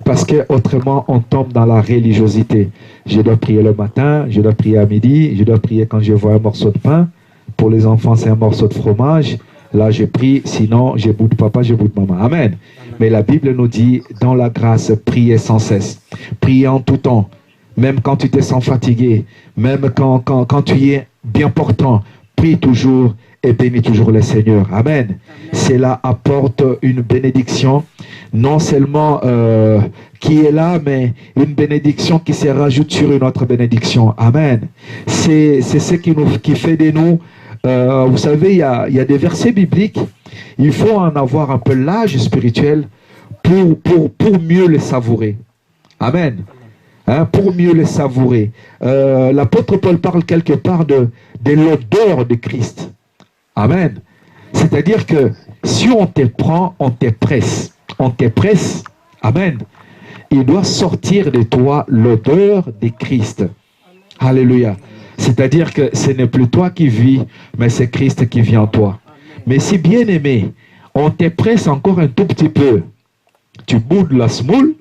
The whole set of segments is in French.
Parce que autrement, on tombe dans la religiosité. Je dois prier le matin, je dois prier à midi, je dois prier quand je vois un morceau de pain. Pour les enfants, c'est un morceau de fromage. Là, je prie, sinon, je boude papa, je boude maman. Amen. Mais la Bible nous dit, dans la grâce, priez sans cesse. Priez en tout temps. Même quand tu te sens fatigué, même quand tu es bien portant, prie toujours et bénis toujours le Seigneur. Amen. Cela apporte une bénédiction, non seulement qui est là, mais une bénédiction qui se rajoute sur une autre bénédiction. Amen. C'est ce qui fait de nous, vous savez, il y a des versets bibliques, il faut en avoir un peu l'âge spirituel pour mieux les savourer. Amen. Hein, pour mieux les savourer. L'apôtre Paul parle quelque part de l'odeur de Christ. Amen. C'est-à-dire que si on te prend, on te presse, amen, il doit sortir de toi l'odeur de Christ. Alléluia. C'est-à-dire que ce n'est plus toi qui vis, mais c'est Christ qui vit en toi. Mais si bien aimé, on te presse encore un tout petit peu, tu boudes la semoule,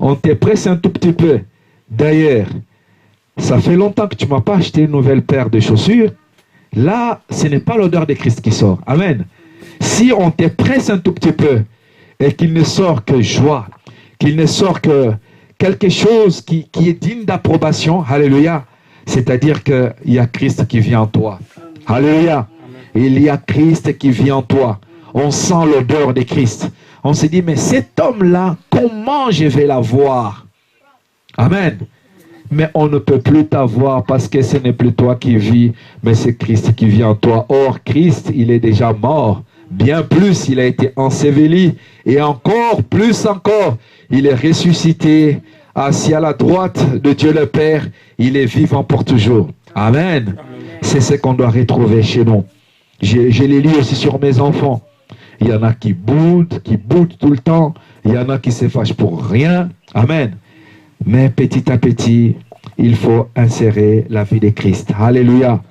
on te presse un tout petit peu. D'ailleurs, ça fait longtemps que tu ne m'as pas acheté une nouvelle paire de chaussures. Là, ce n'est pas l'odeur de Christ qui sort. Amen. Si on te presse un tout petit peu et qu'il ne sort que joie, qu'il ne sort que quelque chose qui est digne d'approbation, alléluia, c'est-à-dire qu'il y a Christ qui vit en toi. Alléluia. Il y a Christ qui vit en toi. On sent l'odeur de Christ. On se dit, mais cet homme-là, comment je vais l'avoir? Amen. Mais on ne peut plus t'avoir parce que ce n'est plus toi qui vis, mais c'est Christ qui vit en toi. Or, Christ, il est déjà mort. Bien plus, il a été enseveli. Et encore, plus encore, il est ressuscité, assis à la droite de Dieu le Père. Il est vivant pour toujours. Amen. C'est ce qu'on doit retrouver chez nous. Je les lis aussi sur mes enfants. Il y en a qui boudent tout le temps. Il y en a qui se fâchent pour rien. Amen. Mais petit à petit, il faut insérer la vie de Christ. Alléluia.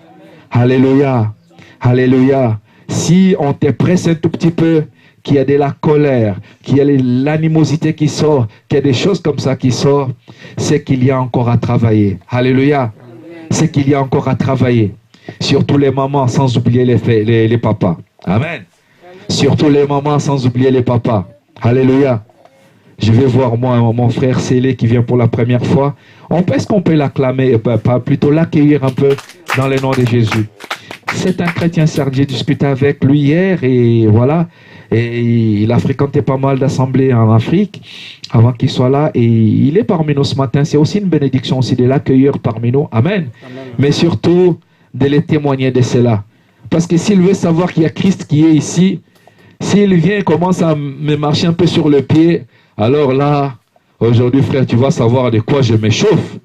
Alléluia. Alléluia. Si on te presse un tout petit peu, qu'il y a de la colère, qu'il y a l'animosité qui sort, qu'il y a des choses comme ça qui sortent, c'est qu'il y a encore à travailler. Alléluia. C'est qu'il y a encore à travailler. Surtout les mamans, sans oublier les papas. Amen. Surtout les mamans, sans oublier les papas. Alléluia. Je vais voir moi, mon frère Célé qui vient pour la première fois. Est-ce qu'on peut l'acclamer, plutôt l'accueillir un peu dans le nom de Jésus? C'est un chrétien serbe, j'ai discuté avec lui hier et voilà. Et il a fréquenté pas mal d'assemblées en Afrique avant qu'il soit là. Et il est parmi nous ce matin. C'est aussi une bénédiction aussi de l'accueillir parmi nous. Amen. Amen. Mais surtout de les témoigner de cela. Parce que s'il veut savoir qu'il y a Christ qui est ici, s'il vient et commence à me marcher un peu sur le pied, alors là, aujourd'hui frère, tu vas savoir de quoi je m'échauffe.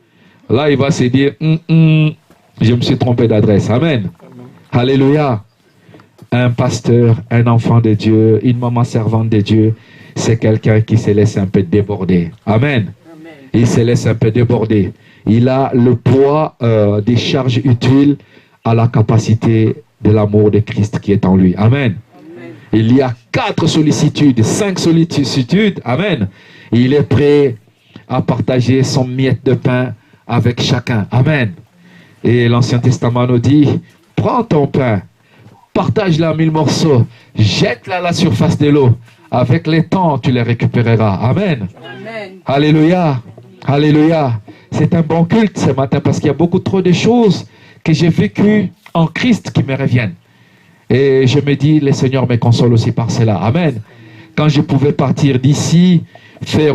Là, il va se dire, je me suis trompé d'adresse. Amen. Alléluia. Un pasteur, un enfant de Dieu, une maman servante de Dieu, c'est quelqu'un qui se laisse un peu déborder. Amen. Amen. Il se laisse un peu déborder. Il a le poids des charges utiles à la capacité de l'amour de Christ qui est en lui. Amen. Amen. Il y a 4 sollicitudes, 5 sollicitudes. Amen. Il est prêt à partager son miette de pain avec chacun. Amen. Et l'Ancien Testament nous dit, prends ton pain, partage-la en 1000 morceaux, jette-la à la surface de l'eau. Avec le temps, tu les récupéreras. Amen. Amen. Alléluia. Alléluia. C'est un bon culte ce matin parce qu'il y a beaucoup trop de choses que j'ai vécues en Christ qui me reviennent. Et je me dis, le Seigneur me console aussi par cela. Amen. Quand je pouvais partir d'ici, faire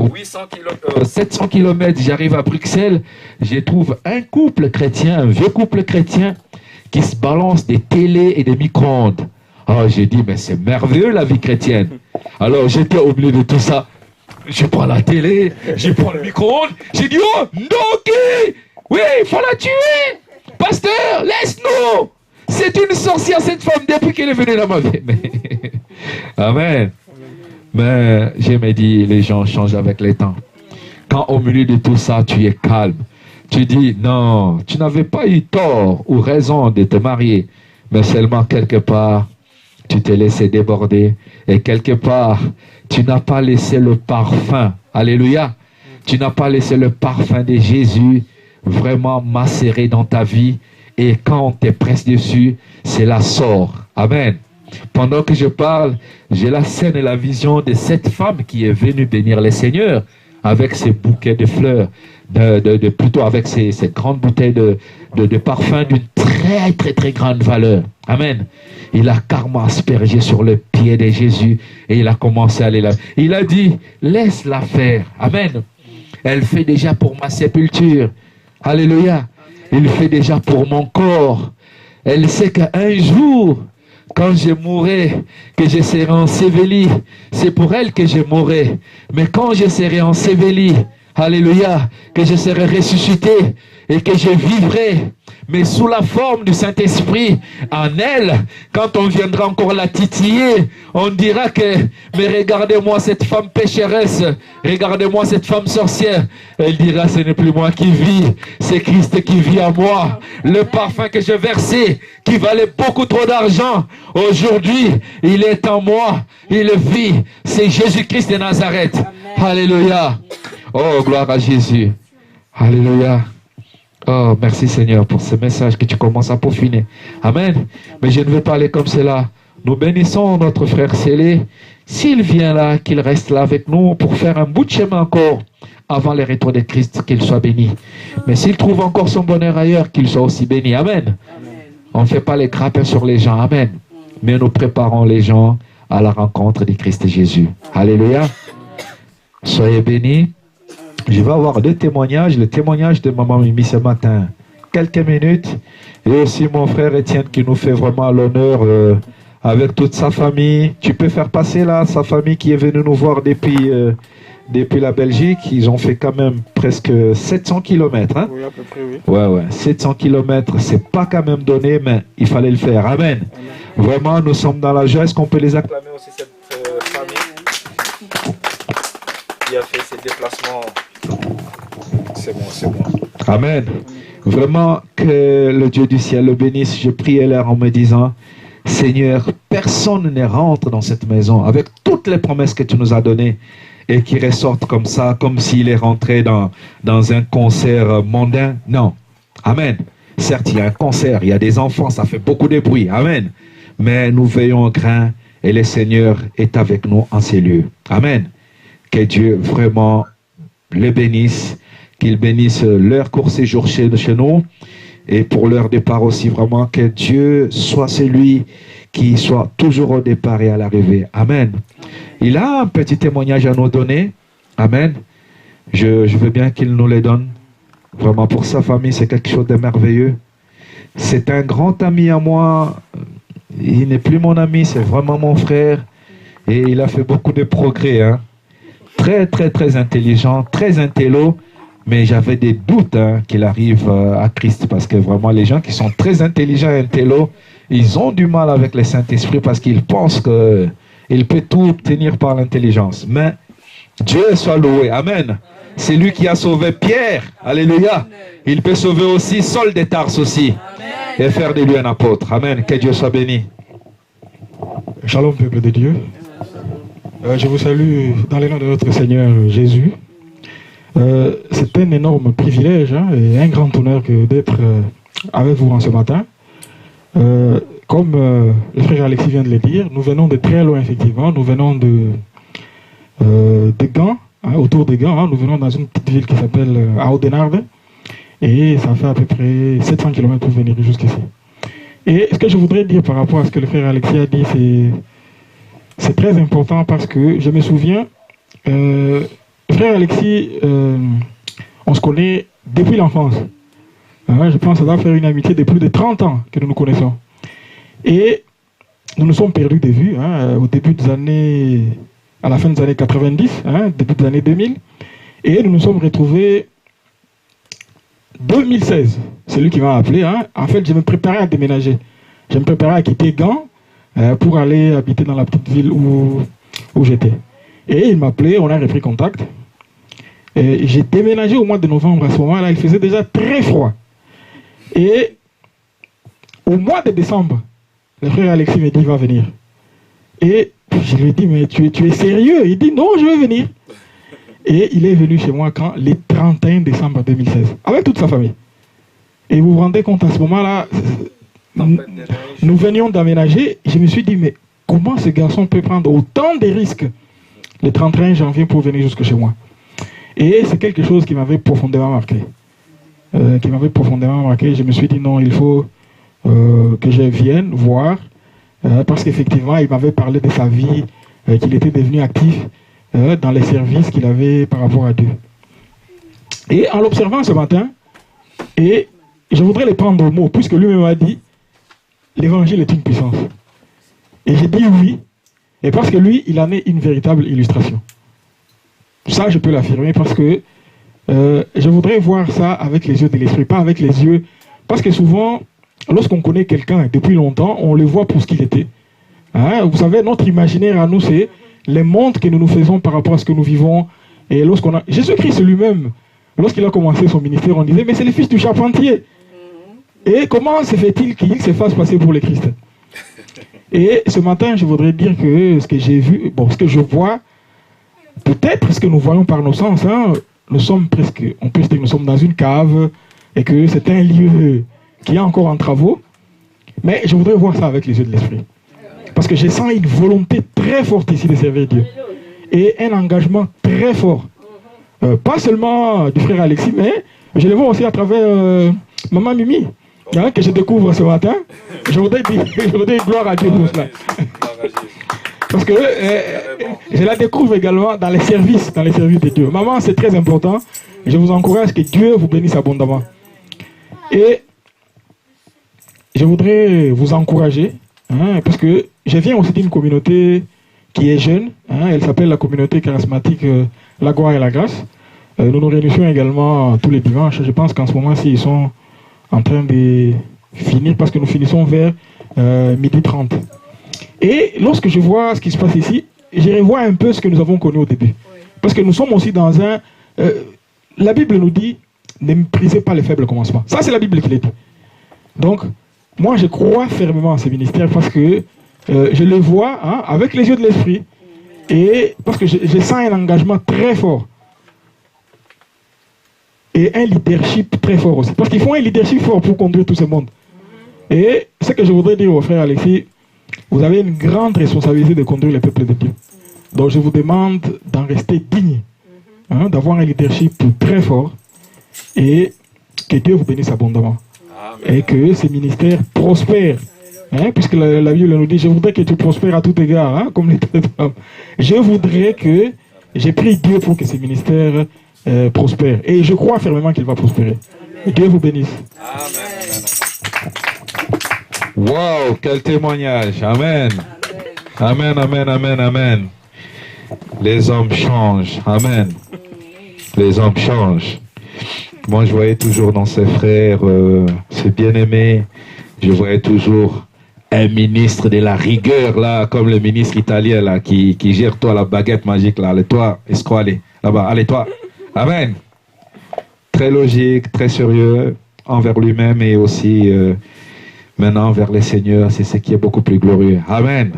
700 km, j'arrive à Bruxelles, je trouve un couple chrétien, un vieux couple chrétien, qui se balance des télés et des micro-ondes. Ah, j'ai dit, mais c'est merveilleux la vie chrétienne. Alors j'étais au milieu de tout ça. Je prends la télé, je prends le micro-ondes. J'ai dit, oh, non, oui, il faut la tuer. Pasteur, laisse-nous. C'est une sorcière, cette femme, depuis qu'elle est venue dans ma vie. Amen. Mais je me dis, les gens changent avec les temps. Quand au milieu de tout ça, tu es calme. Tu dis, non, tu n'avais pas eu tort ou raison de te marier. Mais seulement quelque part, tu t'es laissé déborder. Et quelque part, tu n'as pas laissé le parfum. Alléluia. Tu n'as pas laissé le parfum de Jésus vraiment macérer dans ta vie. Et quand on te presse dessus, cela sort. Amen. Pendant que je parle, j'ai la scène et la vision de cette femme qui est venue bénir le Seigneur avec ses bouquets de fleurs, plutôt avec cette grande bouteille de parfum d'une très grande valeur. Amen. Il a carrément aspergé sur le pied de Jésus et il a commencé à aller là. Il a dit, laisse-la faire. Amen. Elle fait déjà pour ma sépulture. Alléluia. Il fait déjà pour mon corps. Elle sait qu'un jour, quand je mourrai, que je serai enseveli, c'est pour elle que je mourrai. Mais quand je serai enseveli, alléluia, que je serai ressuscité et que je vivrai, mais sous la forme du Saint-Esprit en elle, quand on viendra encore la titiller, on dira que, mais regardez-moi cette femme pécheresse, regardez-moi cette femme sorcière. Elle dira, ce n'est plus moi qui vis, c'est Christ qui vit en moi. Le parfum que je versais, qui valait beaucoup trop d'argent, aujourd'hui, il est en moi, il vit. C'est Jésus-Christ de Nazareth. Amen. Alléluia. Oh, gloire à Jésus. Alléluia. Oh, merci Seigneur pour ce message que tu commences à peaufiner. Amen. Mais je ne veux pas aller comme cela. Nous bénissons notre frère Célé. S'il vient là, qu'il reste là avec nous pour faire un bout de chemin encore avant le retour de Christ, qu'il soit béni. Mais s'il trouve encore son bonheur ailleurs, qu'il soit aussi béni. Amen. Amen. On ne fait pas les grappins sur les gens. Amen. Mais nous préparons les gens à la rencontre de Christ Jésus. Alléluia. Soyez bénis. Je vais avoir deux témoignages. Le témoignage de maman Mimi ce matin, quelques minutes. Et aussi mon frère Étienne qui nous fait vraiment l'honneur avec toute sa famille. Tu peux faire passer là sa famille qui est venue nous voir depuis la Belgique. Ils ont fait quand même presque 700 km. Hein? Oui, à peu près, oui. Ouais. 700 km, c'est pas quand même donné, mais il fallait le faire. Amen. Amen. Vraiment, nous sommes dans la joie. Est-ce qu'on peut les acclamer aussi, cette famille qui a fait ces déplacements? C'est bon. Amen. Vraiment que le Dieu du ciel le bénisse. Je priais là en me disant, Seigneur, personne ne rentre dans cette maison avec toutes les promesses que tu nous as données et qui ressortent comme ça, comme s'il est rentré dans un concert mondain. Non. Amen. Certes, il y a un concert, il y a des enfants, ça fait beaucoup de bruit. Amen. Mais nous veillons au grain et le Seigneur est avec nous en ces lieux. Amen. Que Dieu vraiment les bénisse, qu'il bénisse leur court séjour chez nous et pour leur départ aussi, vraiment que Dieu soit celui qui soit toujours au départ et à l'arrivée. Amen. Il a un petit témoignage à nous donner. Amen. Je veux bien qu'il nous le donne. Vraiment pour sa famille, c'est quelque chose de merveilleux. C'est un grand ami à moi. Il n'est plus mon ami, c'est vraiment mon frère. Et il a fait beaucoup de progrès. Hein. Très intelligent, très intello. Mais j'avais des doutes qu'il arrive à Christ. Parce que vraiment, les gens qui sont très intelligents et intello, ils ont du mal avec le Saint-Esprit parce qu'ils pensent qu'il peut tout obtenir par l'intelligence. Mais Dieu soit loué. Amen. C'est lui qui a sauvé Pierre. Alléluia. Il peut sauver aussi Saul de Tarse aussi. Et faire de lui un apôtre. Amen. Que Dieu soit béni. Shalom, peuple de Dieu. Je vous salue dans le nom de notre Seigneur Jésus. C'est un énorme privilège et un grand honneur d'être avec vous en ce matin. Comme le frère Alexis vient de le dire, nous venons de très loin effectivement. Nous venons de Gand, autour de Gand. Nous venons dans une petite ville qui s'appelle Oudenarde. Et ça fait à peu près 700 km pour venir jusqu'ici. Et ce que je voudrais dire par rapport à ce que le frère Alexis a dit, c'est très important parce que je me souviens, le frère Alexis, on se connaît depuis l'enfance. Je pense que ça doit faire une amitié de plus de 30 ans que nous nous connaissons. Et nous nous sommes perdus de vue au début des années, à la fin des années 90, début des années 2000. Et nous nous sommes retrouvés 2016. C'est lui qui m'a appelé. En fait, je me préparais à déménager. Je me préparais à quitter Gand pour aller habiter dans la petite ville où j'étais. Et il m'a appelé, on a repris contact. J'ai déménagé au mois de novembre. À ce moment-là, il faisait déjà très froid. Et au mois de décembre, le frère Alexis me dit, il va venir. Et je lui ai dit, mais tu es sérieux? Il dit, non, je vais venir. Et il est venu chez moi quand? Le 31 décembre 2016, avec toute sa famille. Et vous vous rendez compte, à ce moment-là, nous venions d'aménager. Je me suis dit, mais comment ce garçon peut prendre autant de risques le 31 janvier pour venir jusque chez moi? Et c'est quelque chose qui m'avait profondément marqué. Je me suis dit, non, il faut que je vienne voir, parce qu'effectivement, il m'avait parlé de sa vie, qu'il était devenu actif dans les services qu'il avait par rapport à Dieu. Et en l'observant ce matin, et je voudrais le prendre au mot, puisque lui-même a dit, l'évangile est une puissance. Et j'ai dit oui, et parce que lui, il en est une véritable illustration. Ça, je peux l'affirmer, parce que je voudrais voir ça avec les yeux de l'esprit, pas avec les yeux... Parce que souvent, lorsqu'on connaît quelqu'un depuis longtemps, on le voit pour ce qu'il était. Hein? Vous savez, notre imaginaire à nous, c'est les mondes que nous nous faisons par rapport à ce que nous vivons. Et lorsqu'on a... Jésus-Christ lui-même, lorsqu'il a commencé son ministère, on disait, mais c'est le fils du charpentier. Et comment se fait-il qu'il se fasse passer pour le Christ? Et ce matin, je voudrais dire que ce que j'ai vu, bon, ce que je vois, peut-être ce que nous voyons par nos sens, hein, nous sommes presque, on peut se dire que nous sommes dans une cave et que c'est un lieu qui est encore en travaux, mais je voudrais voir ça avec les yeux de l'esprit. Parce que je sens une volonté très forte ici de servir Dieu. Et un engagement très fort. Pas seulement du frère Alexis, mais je le vois aussi à travers Maman Mimi, hein, que je découvre ce matin. Je voudrais dire gloire à Dieu pour cela. Parce que je la découvre également dans les services de Dieu. Maman, c'est très important. Je vous encourage que Dieu vous bénisse abondamment. Et je voudrais vous encourager, hein, parce que je viens aussi d'une communauté qui est jeune. Hein, elle s'appelle la communauté charismatique La Gloire et la Grâce. Nous nous réunissons également tous les dimanches. Je pense qu'en ce moment-ci, ils sont en train de finir parce que nous finissons vers 12h30. Et lorsque je vois ce qui se passe ici, je revois un peu ce que nous avons connu au début. Parce que nous sommes aussi dans un... la Bible nous dit, ne méprisez pas les faibles commencements. Ça, c'est la Bible qui le dit. Donc, moi, je crois fermement à ce ministère parce que je le vois, hein, avec les yeux de l'esprit. Et parce que je sens un engagement très fort. Et un leadership très fort aussi. Parce qu'il faut un leadership fort pour conduire tout ce monde. Et ce que je voudrais dire au frère Alexis, vous avez une grande responsabilité de conduire le peuple de Dieu. Donc je vous demande d'en rester digne, hein, d'avoir un leadership très fort et que Dieu vous bénisse abondamment. Amen. Et que ce ministère prospère. Hein, puisque la Bible nous dit, je voudrais que tu prospères à tout égard, hein, comme les hommes. Je voudrais que, j'ai prié Dieu pour que ce ministère prospère. Et je crois fermement qu'il va prospérer. Amen. Dieu vous bénisse. Wow, quel témoignage. Amen. Amen, amen, amen, amen. Les hommes changent. Amen. Les hommes changent. Moi, je voyais toujours dans ses frères, ses bien-aimés, je voyais toujours un ministre de la rigueur, là, comme le ministre italien, là, qui gère toi la baguette magique, là. Allez, toi, escroaller, là-bas, allez, toi. Amen. Très logique, très sérieux envers lui-même et aussi maintenant envers les seigneurs. C'est ce qui est beaucoup plus glorieux. Amen.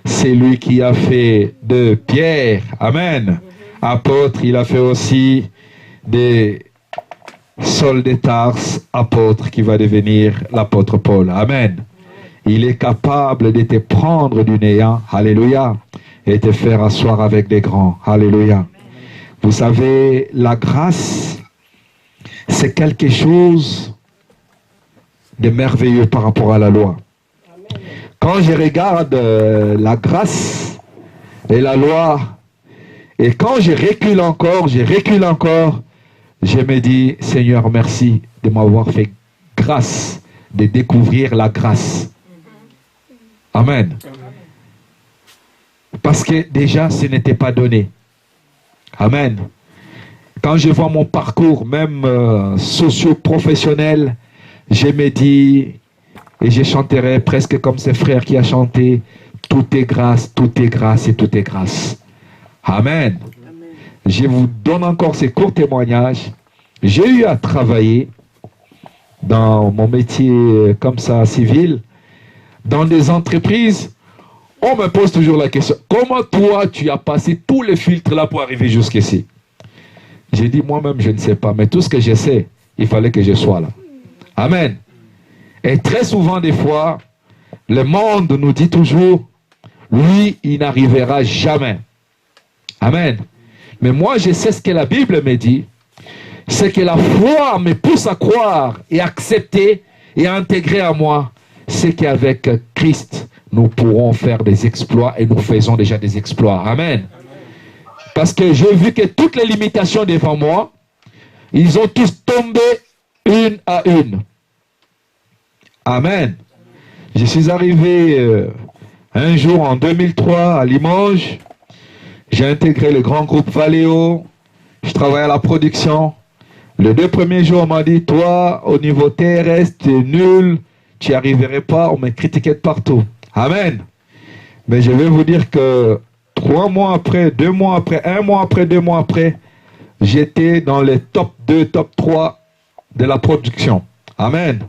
C'est lui qui a fait de Pierre, amen, apôtre. Il a fait aussi des Saul de Tarse, apôtre, qui va devenir l'apôtre Paul. Amen. Il est capable de te prendre du néant, alléluia, et te faire asseoir avec des grands, alléluia. Vous savez, la grâce, c'est quelque chose de merveilleux par rapport à la loi. Quand je regarde la grâce et la loi, et quand je recule encore, je me dis, Seigneur, merci de m'avoir fait grâce, de découvrir la grâce. Amen. Parce que déjà, ce n'était pas donné. Amen. Quand je vois mon parcours, même socio-professionnel, je me dis, et je chanterai presque comme ce frère qui a chanté, tout est grâce et tout est grâce. Amen. Je vous donne encore ces courts témoignages. J'ai eu à travailler dans mon métier comme ça, civil, dans des entreprises. On me pose toujours la question, comment toi tu as passé tous les filtres là pour arriver jusqu'ici? J'ai dit, moi-même, je ne sais pas. Mais tout ce que je sais, il fallait que je sois là. Amen. Et très souvent, des fois, le monde nous dit toujours, lui, il n'arrivera jamais. Amen. Mais moi, je sais ce que la Bible me dit. C'est que la foi me pousse à croire et accepter et à intégrer à moi ce qu'avec Christ, nous pourrons faire des exploits et nous faisons déjà des exploits. Amen. Parce que j'ai vu que toutes les limitations devant moi, ils ont tous tombé une à une. Amen. Je suis arrivé un jour en 2003 à Limoges. J'ai intégré le grand groupe Valeo. Je travaillais à la production. Les 2 premiers jours, on m'a dit, toi, au niveau terrestre, tu es nul, tu n'y arriverais pas. On m'a critiqué de partout. Amen. Mais je vais vous dire que 3 mois après, 2 mois après, 1 mois après, 2 mois après, j'étais dans les top 2, top 3 de la production. Amen.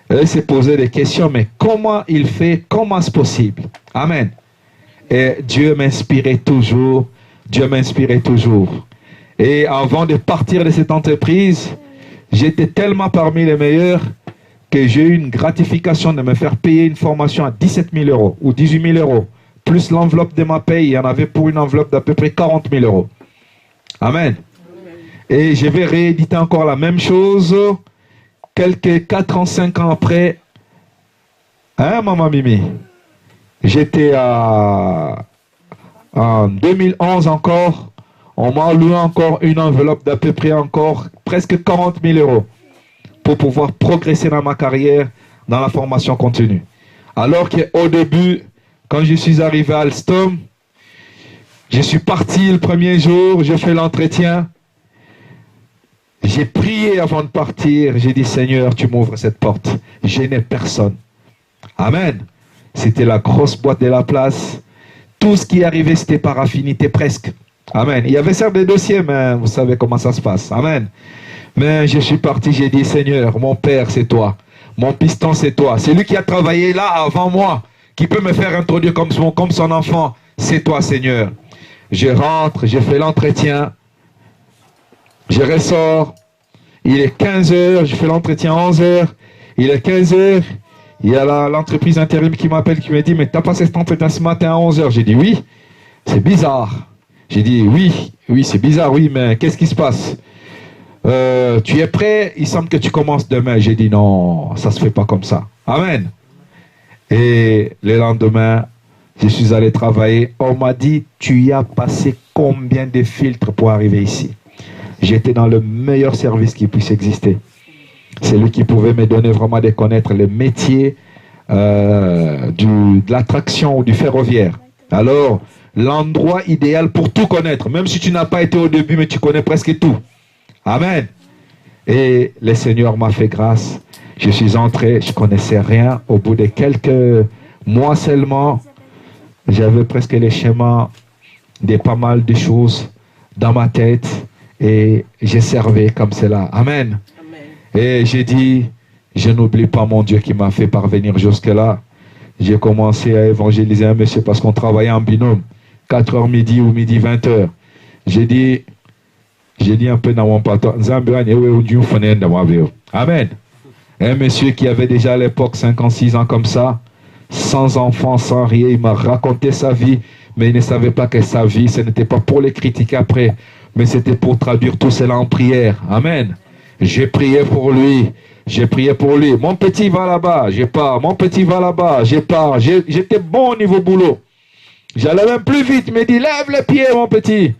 Elle s'est posé des questions, mais comment il fait, comment c'est possible? Amen. Et Dieu m'inspirait toujours, Dieu m'inspirait toujours. Et avant de partir de cette entreprise, j'étais tellement parmi les meilleurs que j'ai eu une gratification de me faire payer une formation à 17 000 euros ou 18 000 euros. Plus l'enveloppe de ma paye, il y en avait pour une enveloppe d'à peu près 40 000 euros. Amen. Et je vais rééditer encore la même chose quelques 4 ans, 5 ans après. Hein, maman Mimi? J'étais en 2011 encore. On m'a loué encore une enveloppe d'à peu près encore presque 40 000 euros pour pouvoir progresser dans ma carrière, dans la formation continue. Alors qu'au début, quand je suis arrivé à Alstom, je suis parti le premier jour, j'ai fait l'entretien. J'ai prié avant de partir. J'ai dit, Seigneur, tu m'ouvres cette porte. Je n'ai personne. Amen. C'était la grosse boîte de la place. Tout ce qui arrivait, c'était par affinité presque. Amen. Il y avait certes des dossiers, mais vous savez comment ça se passe. Amen. Mais je suis parti, j'ai dit, Seigneur, mon Père, c'est toi. Mon piston, c'est toi. C'est lui qui a travaillé là avant moi, qui peut me faire introduire comme son enfant. C'est toi, Seigneur. Je rentre, je fais l'entretien. Je ressors. Il est 15 h, je fais l'entretien à 11 h. Il est 15 h. Il y a l'entreprise intérim qui m'appelle, qui me dit, mais tu as passé cet entretien ce matin à 11 h. J'ai dit, oui. C'est bizarre. J'ai dit, oui, c'est bizarre, oui, mais qu'est-ce qui se passe? Tu es prêt? Il semble que tu commences demain. J'ai dit, non, ça ne se fait pas comme ça. Amen. Et le lendemain, je suis allé travailler. On m'a dit, tu y as passé combien de filtres pour arriver ici? J'étais dans le meilleur service qui puisse exister. C'est lui qui pouvait me donner vraiment de connaître le métier de l'attraction ou du ferroviaire. Alors, l'endroit idéal pour tout connaître, même si tu n'as pas été au début, mais tu connais presque tout. Amen. Et le Seigneur m'a fait grâce. Je suis entré, je ne connaissais rien. Au bout de quelques mois seulement, j'avais presque les schémas de pas mal de choses dans ma tête. Et j'ai servi comme cela. Amen. Amen. Et j'ai dit, je n'oublie pas mon Dieu qui m'a fait parvenir jusque-là. J'ai commencé à évangéliser un monsieur parce qu'on travaillait en binôme. 4h midi ou midi 20h. J'ai dit un peu dans mon patron. Amen. Un monsieur qui avait déjà à l'époque 56 ans comme ça, sans enfant, sans rien, il m'a raconté sa vie, mais il ne savait pas que sa vie, ce n'était pas pour les critiquer après, mais c'était pour traduire tout cela en prière. Amen. J'ai prié pour lui. J'ai prié pour lui. Mon petit va là-bas, je pars. Mon petit va là-bas, je pars. J'étais bon au niveau boulot. J'allais même plus vite. Il me dit, lève les pieds, mon petit.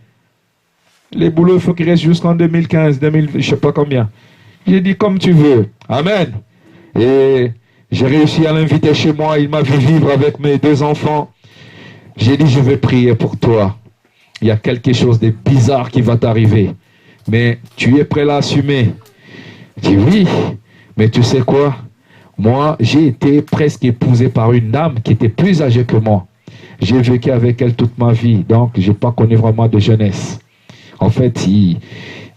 Les boulots, il faut qu'ils restent jusqu'en 2015, 2000, je ne sais pas combien. J'ai dit, comme tu veux. Amen. Et j'ai réussi à l'inviter chez moi. Il m'a vu vivre avec mes 2 enfants. J'ai dit, je vais prier pour toi. Il y a quelque chose de bizarre qui va t'arriver. Mais tu es prêt à l'assumer? Je dis oui. Mais tu sais quoi? Moi, j'ai été presque épousé par une dame qui était plus âgée que moi. J'ai vécu avec elle toute ma vie. Donc, je n'ai pas connu vraiment de jeunesse. En fait, il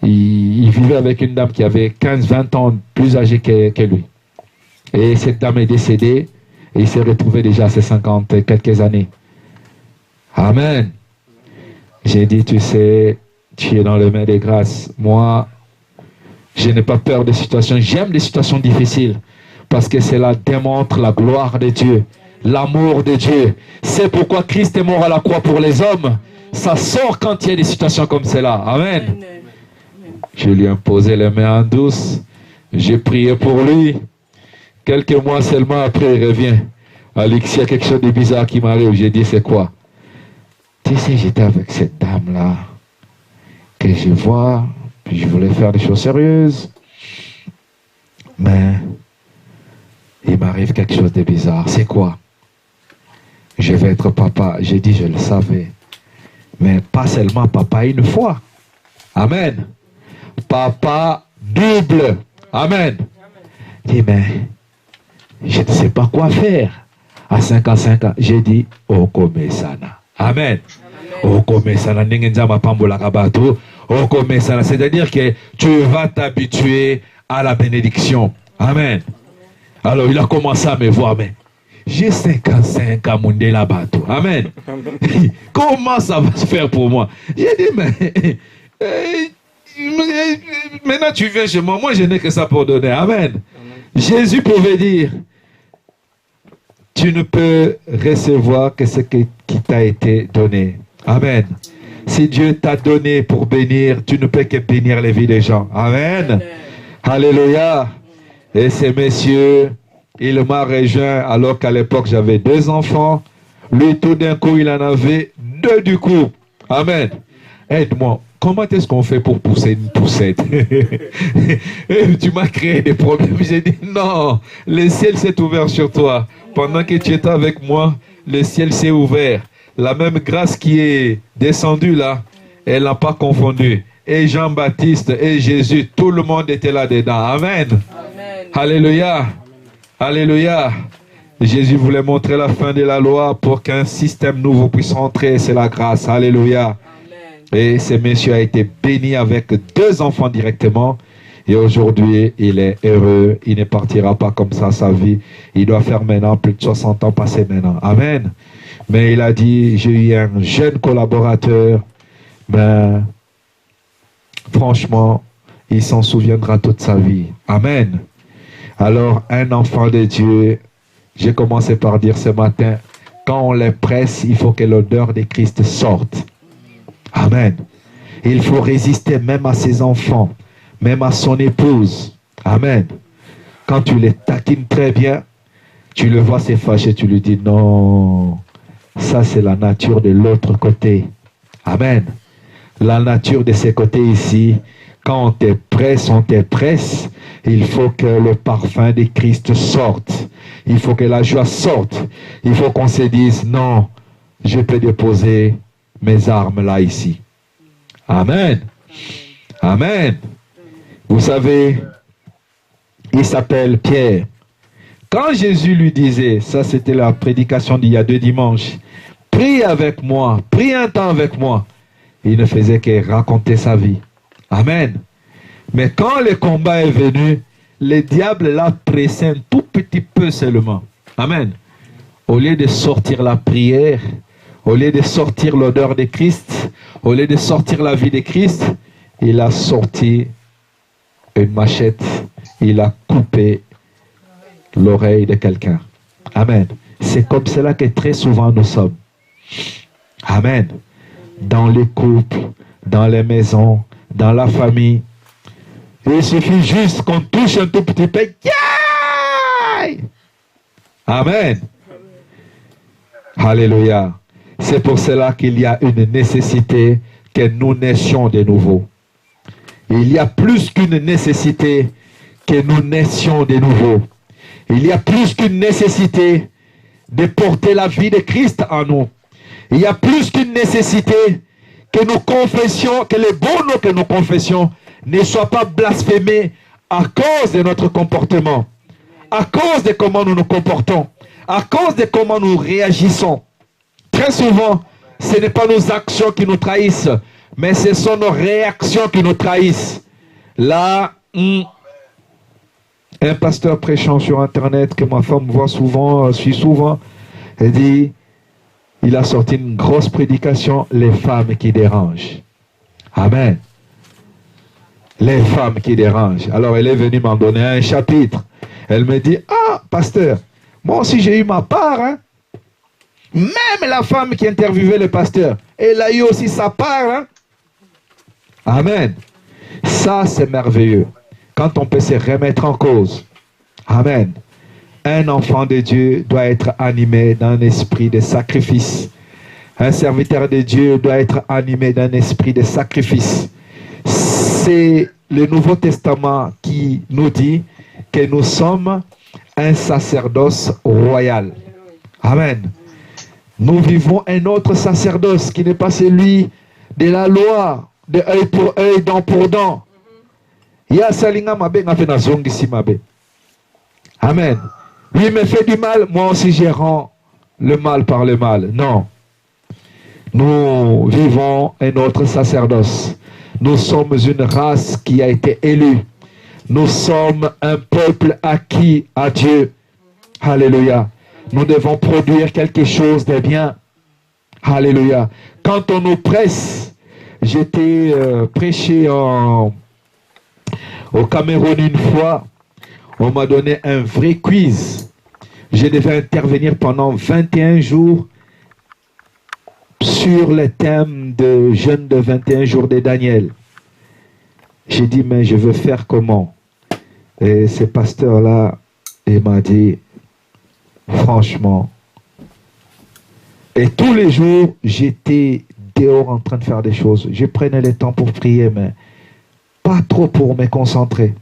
vivait avec une dame qui avait 15-20 ans plus âgée que lui. Et cette dame est décédée. Et il s'est retrouvé déjà à ses 50 et quelques années. Amen. J'ai dit, tu sais, Tu es dans les mains des grâces. Moi, je n'ai pas peur des situations. J'aime les situations difficiles parce que cela démontre la gloire de Dieu, l'amour de Dieu. C'est pourquoi Christ est mort à la croix pour les hommes. Ça sort quand il y a des situations comme cela. Amen. Je lui ai imposé les mains en douce. J'ai prié pour lui. Quelques mois seulement après, il revient. Alexis, il y a quelque chose de bizarre qui m'arrive. J'ai dit, c'est quoi? Tu sais, j'étais avec cette dame-là que je vois, puis je voulais faire des choses sérieuses. Mais il m'arrive quelque chose de bizarre. C'est quoi? Je vais être papa. J'ai dit, je le savais. Mais pas seulement papa une fois. Amen. Papa double. Amen. Je dis, mais je ne sais pas quoi faire. À 55 ans, j'ai dit, Okomesana. Amen. Okomesana. Okomesana. C'est-à-dire que tu vas t'habituer à la bénédiction. Amen. Alors il a commencé à me voir, mais j'ai 55 ans, mon là-bas. Amen. Comment ça va se faire pour moi? J'ai dit, mais maintenant tu viens chez moi, moi je n'ai que ça pour donner. Amen. Jésus pouvait dire, tu ne peux recevoir que ce qui t'a été donné. Amen. Si Dieu t'a donné pour bénir, tu ne peux que bénir les vies des gens. Amen. Alléluia. Et ces messieurs, il m'a rejoint alors qu'à l'époque j'avais 2 enfants. Lui, tout d'un coup, il en avait 2 du coup. Amen. Aide-moi. Comment est-ce qu'on fait pour pousser une poussette? Et tu m'as créé des problèmes. J'ai dit non, le ciel s'est ouvert sur toi. Pendant que tu étais avec moi, le ciel s'est ouvert. La même grâce qui est descendue là, elle n'a pas confondu. Et Jean-Baptiste et Jésus, tout le monde était là-dedans. Amen. Amen. Alléluia. Alléluia. Jésus voulait montrer la fin de la loi pour qu'un système nouveau puisse entrer. C'est la grâce. Alléluia. Et ce monsieur a été béni avec 2 enfants directement. Et aujourd'hui, il est heureux. Il ne partira pas comme ça sa vie. Il doit faire maintenant plus de 60 ans passés maintenant. Amen. Mais il a dit, j'ai eu un jeune collaborateur. Mais franchement, il s'en souviendra toute sa vie. Amen. Alors, un enfant de Dieu, j'ai commencé par dire ce matin, quand on les presse, il faut que l'odeur de Christ sorte. Amen. Il faut résister même à ses enfants, même à son épouse. Amen. Quand tu les taquines très bien, tu le vois se fâcher, tu lui dis non, ça c'est la nature de l'autre côté. Amen. La nature de ce côté ici, quand on te presse, il faut que le parfum de Christ sorte. Il faut que la joie sorte. Il faut qu'on se dise non, je peux déposer mes armes là, ici. Amen. Amen. Vous savez, il s'appelle Pierre. Quand Jésus lui disait, ça c'était la prédication d'il y a 2 dimanches, prie avec moi, prie un temps avec moi, il ne faisait que raconter sa vie. Amen. Mais quand le combat est venu, le diable l'a pressé un tout petit peu seulement. Amen. Au lieu de sortir la prière, au lieu de sortir l'odeur de Christ, au lieu de sortir la vie de Christ, il a sorti une machette, il a coupé l'oreille de quelqu'un. Amen. C'est comme cela que très souvent nous sommes. Amen. Dans les couples, dans les maisons, dans la famille, il suffit juste qu'on touche un tout petit peu. Amen. Alléluia. C'est pour cela qu'il y a une nécessité que nous naissions de nouveau. Il y a plus qu'une nécessité que nous naissions de nouveau. Il y a plus qu'une nécessité de porter la vie de Christ en nous. Il y a plus qu'une nécessité que nous confessions, que les bons noms que nous confessions ne soient pas blasphémés à cause de notre comportement, à cause de comment nous nous comportons, à cause de comment nous réagissons. Très souvent, ce n'est pas nos actions qui nous trahissent, mais ce sont nos réactions qui nous trahissent. Là, un pasteur prêchant sur Internet que ma femme voit souvent, suit souvent, elle dit, il a sorti une grosse prédication, les femmes qui dérangent. Amen. Les femmes qui dérangent. Alors elle est venue m'en donner un chapitre. Elle me dit, ah, pasteur, moi aussi j'ai eu ma part. Hein. Même la femme qui interviewait le pasteur, elle a eu aussi sa part. Hein. Amen. Ça, c'est merveilleux. Quand on peut se remettre en cause. Amen. Un enfant de Dieu doit être animé d'un esprit de sacrifice. Un serviteur de Dieu doit être animé d'un esprit de sacrifice. C'est le Nouveau Testament qui nous dit que nous sommes un sacerdoce royal. Amen. Nous vivons un autre sacerdoce qui n'est pas celui de la loi, de œil pour œil, dent pour dent. Amen. Lui me fait du mal, moi aussi je rends le mal par le mal. Non. Nous vivons un autre sacerdoce. Nous sommes une race qui a été élue. Nous sommes un peuple acquis à Dieu. Alléluia. Nous devons produire quelque chose de bien. Alléluia. Quand on nous presse, j'étais prêché au Cameroun une fois. On m'a donné un vrai quiz. Je devais intervenir pendant 21 jours sur le thème de jeûne de 21 jours de Daniel. J'ai dit, mais je veux faire comment? Et ce pasteur-là, il m'a dit, franchement. Et tous les jours, j'étais dehors en train de faire des choses. Je prenais le temps pour prier, mais pas trop pour me concentrer.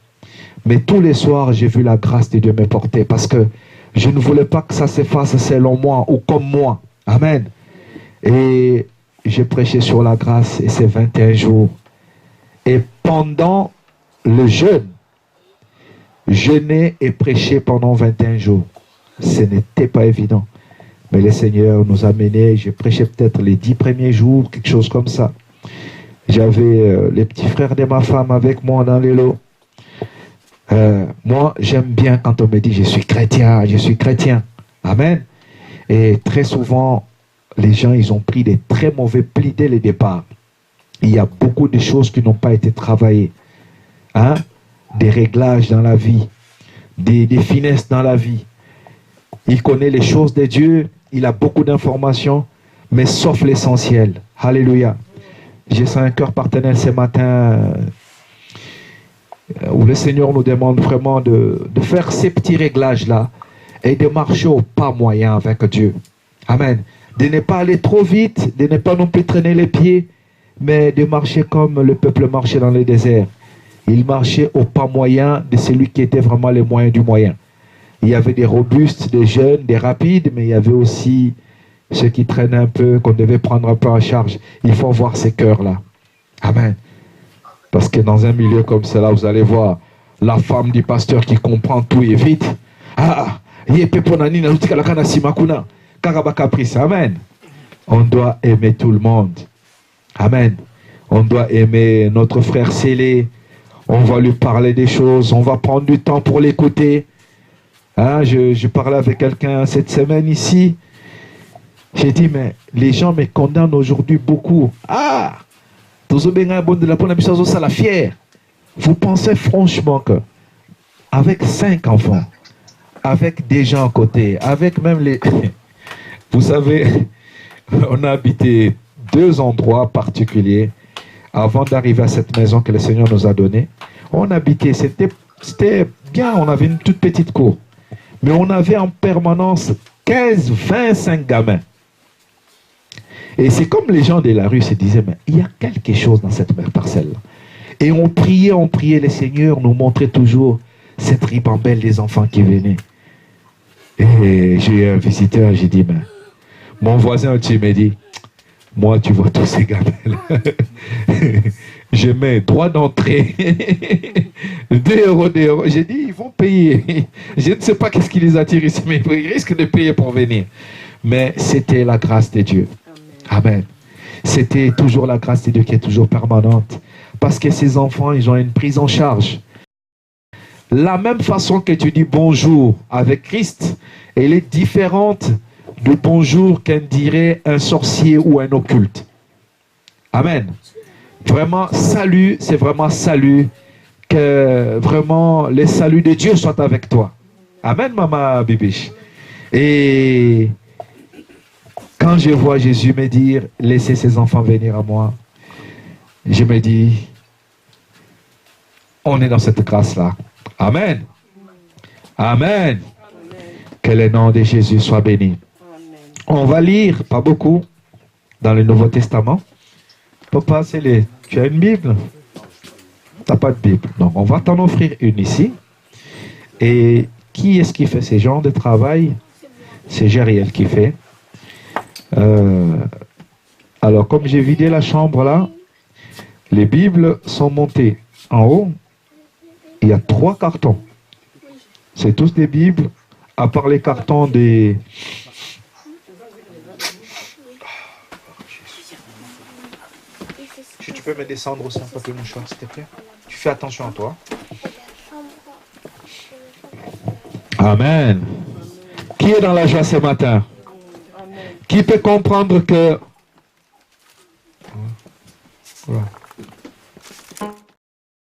Mais tous les soirs, j'ai vu la grâce de Dieu me porter parce que je ne voulais pas que ça se fasse selon moi ou comme moi. Amen. Et j'ai prêché sur la grâce et ces 21 jours. Et pendant le jeûne, jeûner et prêcher pendant 21 jours. Ce n'était pas évident. Mais le Seigneur nous a menés. J'ai prêché peut-être les 10 premiers jours, quelque chose comme ça. J'avais les petits frères de ma femme avec moi dans les lots. Moi, j'aime bien quand on me dit je suis chrétien, je suis chrétien. Amen. Et très souvent, les gens, ils ont pris des très mauvais plis dès le départ. Il y a beaucoup de choses qui n'ont pas été travaillées. Hein? Des réglages dans la vie, des finesses dans la vie. Il connaît les choses de Dieu, il a beaucoup d'informations, mais sauf l'essentiel. Alléluia. J'ai senti un cœur partenaire ce matin où le Seigneur nous demande vraiment de faire ces petits réglages-là et de marcher au pas moyen avec Dieu. Amen. De ne pas aller trop vite, de ne pas non plus traîner les pieds, mais de marcher comme le peuple marchait dans le désert. Il marchait au pas moyen de celui qui était vraiment le moyen du moyen. Il y avait des robustes, des jeunes, des rapides, mais il y avait aussi ceux qui traînaient un peu, qu'on devait prendre un peu en charge. Il faut voir ces cœurs-là. Amen. Parce que dans un milieu comme cela, vous allez voir la femme du pasteur qui comprend tout et vite. Ah, amen. On doit aimer tout le monde. Amen. On doit aimer notre frère scellé. On va lui parler des choses. On va prendre du temps pour l'écouter. Hein, je parlais avec quelqu'un cette semaine ici. J'ai dit, mais les gens me condamnent aujourd'hui beaucoup. Ah! Vous pensez franchement que avec 5 enfants, avec des gens à côté, avec même les... Vous savez, on a habité 2 endroits particuliers avant d'arriver à cette maison que le Seigneur nous a donnée. On habitait, c'était bien, on avait une toute petite cour. Mais on avait en permanence 15, 25 gamins. Et c'est comme les gens de la rue se disaient, mais il y a quelque chose dans cette parcelle-là. Et on priait, le Seigneur nous montrait toujours cette ribambelle des enfants qui venaient. Et j'ai eu un visiteur, j'ai dit, mais mon voisin au-dessus m'a dit, moi tu vois tous ces gamins-là, je mets droit d'entrée, 2 euros. J'ai dit, ils vont payer. Je ne sais pas qu'est-ce qui les attire ici, mais ils risquent de payer pour venir. Mais c'était la grâce de Dieu. Amen. C'était toujours la grâce de Dieu qui est toujours permanente. Parce que ces enfants, ils ont une prise en charge. La même façon que tu dis bonjour avec Christ, elle est différente du bonjour qu'un dirait un sorcier ou un occulte. Amen. Vraiment, salut, c'est vraiment salut. Que vraiment les saluts de Dieu soient avec toi. Amen, maman Bibiche. Et quand je vois Jésus me dire, laissez ses enfants venir à moi, je me dis, on est dans cette grâce-là. Amen. Amen. Que le nom de Jésus soit béni. On va lire, pas beaucoup, dans le Nouveau Testament. Papa, tu as une Bible? Tu n'as pas de Bible. Donc, on va t'en offrir une ici. Et qui est-ce qui fait ce genre de travail? C'est Jériel qui fait. Alors, comme j'ai vidé la chambre là, les Bibles sont montées en haut. Il y a 3 cartons. C'est tous des Bibles, à part les cartons des... Si tu peux me descendre aussi un papier mouchoir, s'il te plaît. Tu fais attention à toi. Amen. Qui est dans la joie ce matin? Qui peut comprendre que... Voilà.